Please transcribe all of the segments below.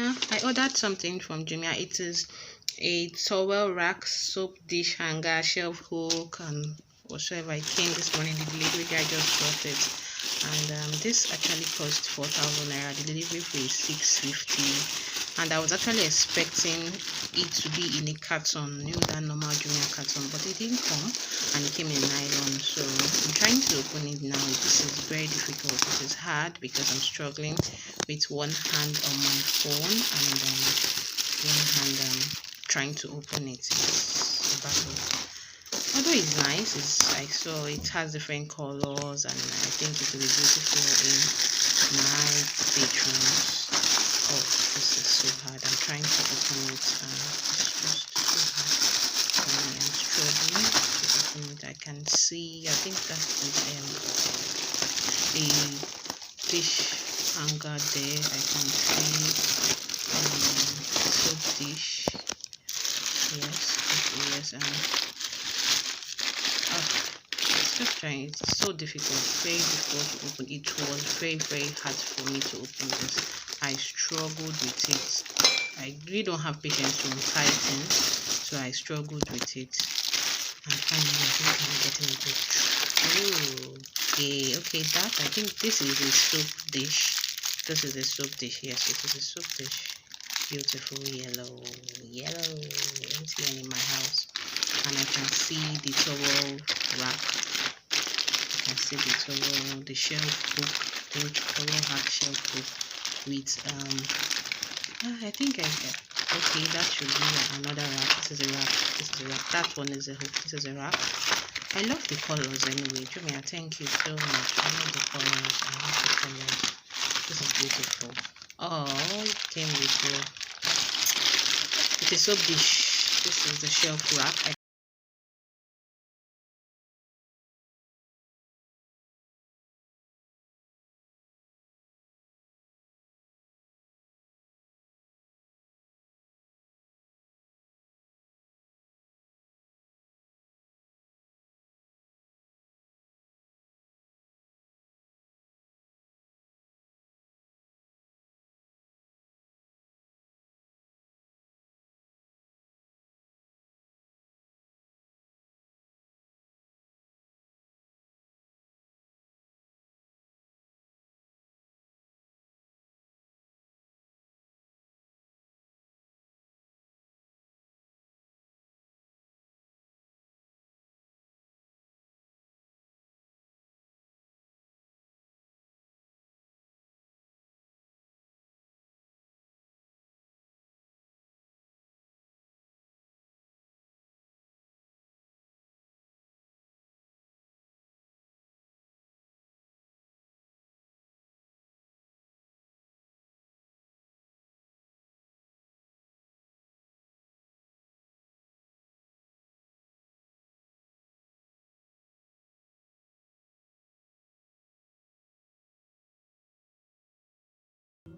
Jumia. I ordered something from Jumia. It is a towel rack, soap dish hanger, shelf hook, and whatsoever. It came this morning. The delivery guy just brought it, and this actually cost 4,000 naira. The delivery fee is 650, and I was actually expecting it to be in a carton, that normal Jumia carton, but it didn't come, and it came in nylon. So I'm trying to open it now. This is very difficult. This is hard because I'm struggling with one hand on my phone and one hand trying to open it. It's a battle. Although it's nice, I saw it has different colors, and I think it will be beautiful in my bedrooms. Oh, this is so hard. I'm trying to open it. It's just so hard for me. I'm struggling to open it. I can see, I think that is a dish hanger there. I can see soap dish. Yes, and it's just trying. It's so difficult, very difficult to open. It was very hard for me to open this. I struggled with it. I really don't have patience to untie things, so I struggled with it. And finally, I think I'm getting a bit. Okay, that I think this is a soap dish. This is a soap dish. Yes, it is a soap dish. Beautiful yellow MTN in my house, and I can see the towel rack. I can see the towel, the shelf hook. The towel rack shelf hook with I think okay, that should be another rack. This is a rack. This is a rack. That one is a hook. This is a rack. I love the colors anyway. Jumia, thank you so much. I love the colors. I love the colors. This is beautiful. Oh, it came with it's a soap dish. This is the shelf rack.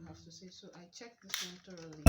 Have to say so. I checked this one thoroughly.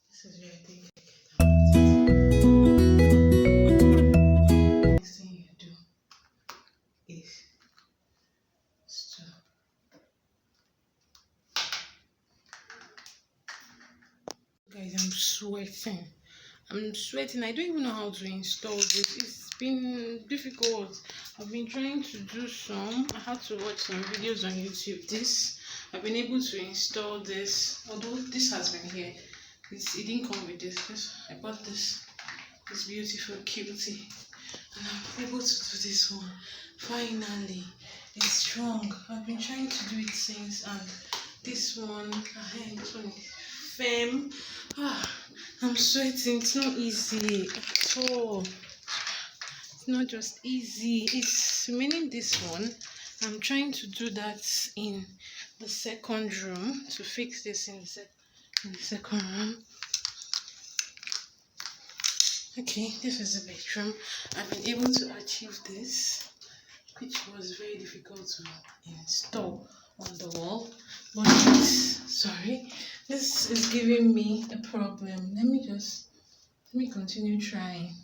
This is where I think I get out. Next thing you do sweating. I'm sweating. I don't even know how to install this. It's been difficult. I've been trying to do some. I had to watch some videos on YouTube. I've been able to install this. Although this has been here. It didn't come with this. I bought this beautiful cutie. And I'm able to do this one. Finally. It's strong. I've been trying to do it since, and this one is firm. I'm sweating. It's not easy at all. It's not just easy. It's meaning this one. I'm trying to do that in the second room, to fix this in the second room. Okay, this is the bedroom. I've been able to achieve this, which was very difficult to install on the wall. But this is giving me a problem. Let me continue trying.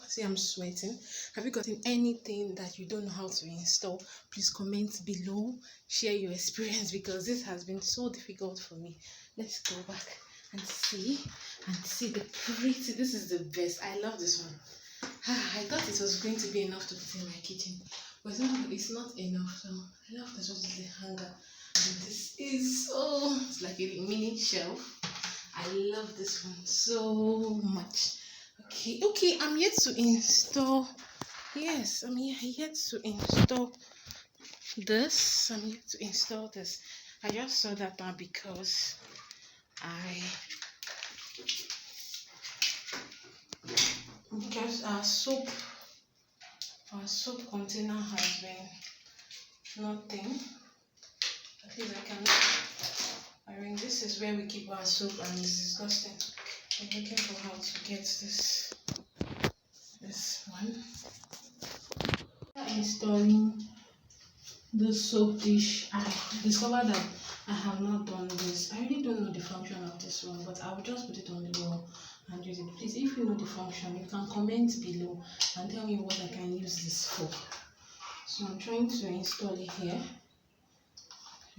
See, I'm sweating. Have you gotten anything that you don't know how to install? Please comment below, share your experience, because this has been so difficult for me. Let's go back and see the pretty. This is the best. I love this one. I thought it was going to be enough to put in my kitchen, but it's not enough. So I love this. What is the hanger? And this is it's like a mini shelf. I love this one so much. Okay, I'm yet to install. Yes, I'm yet to install this. I'm yet to install this. I just saw that now because our soap container has been nothing. At least this is where we keep our soap, and it's disgusting. I'm looking for how to get this one. Installing the soap dish, I discovered that I have not done this. I really don't know the function of this one, but I will just put it on the wall and use it. Please, if you know the function, you can comment below and tell me what I can use this for. So I'm trying to install it here.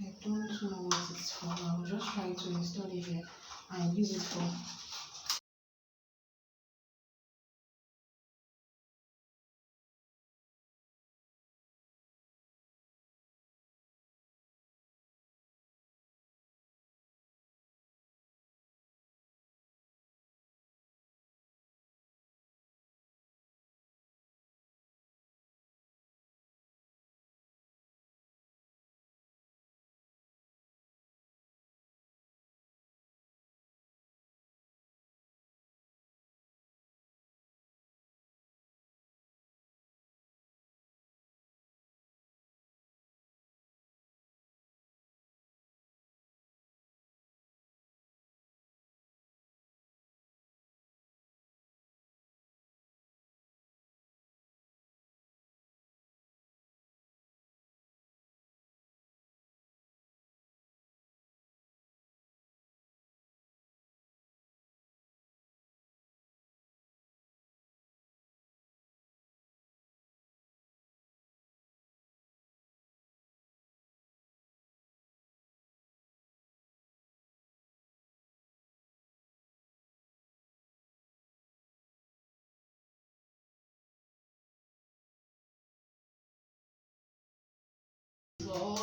I don't know what it's for. I will just try to install it here and use it for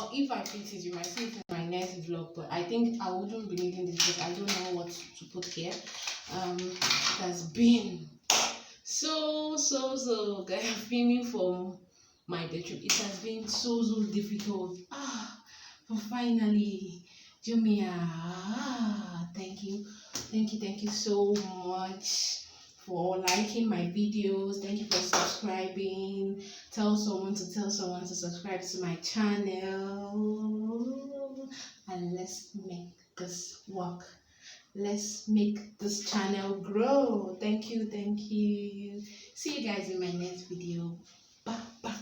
or if I fix it, you might see it in my next vlog. But I think I wouldn't be needing this because I don't know what to put here. It has been so guys, filming from my bedroom. It has been so difficult. But finally, Jumia. Thank you so much for liking my videos. Thank you for subscribing. Tell someone to subscribe to my channel, and let's make this work. Let's make this channel grow. Thank you. See you guys in my next video. Bye.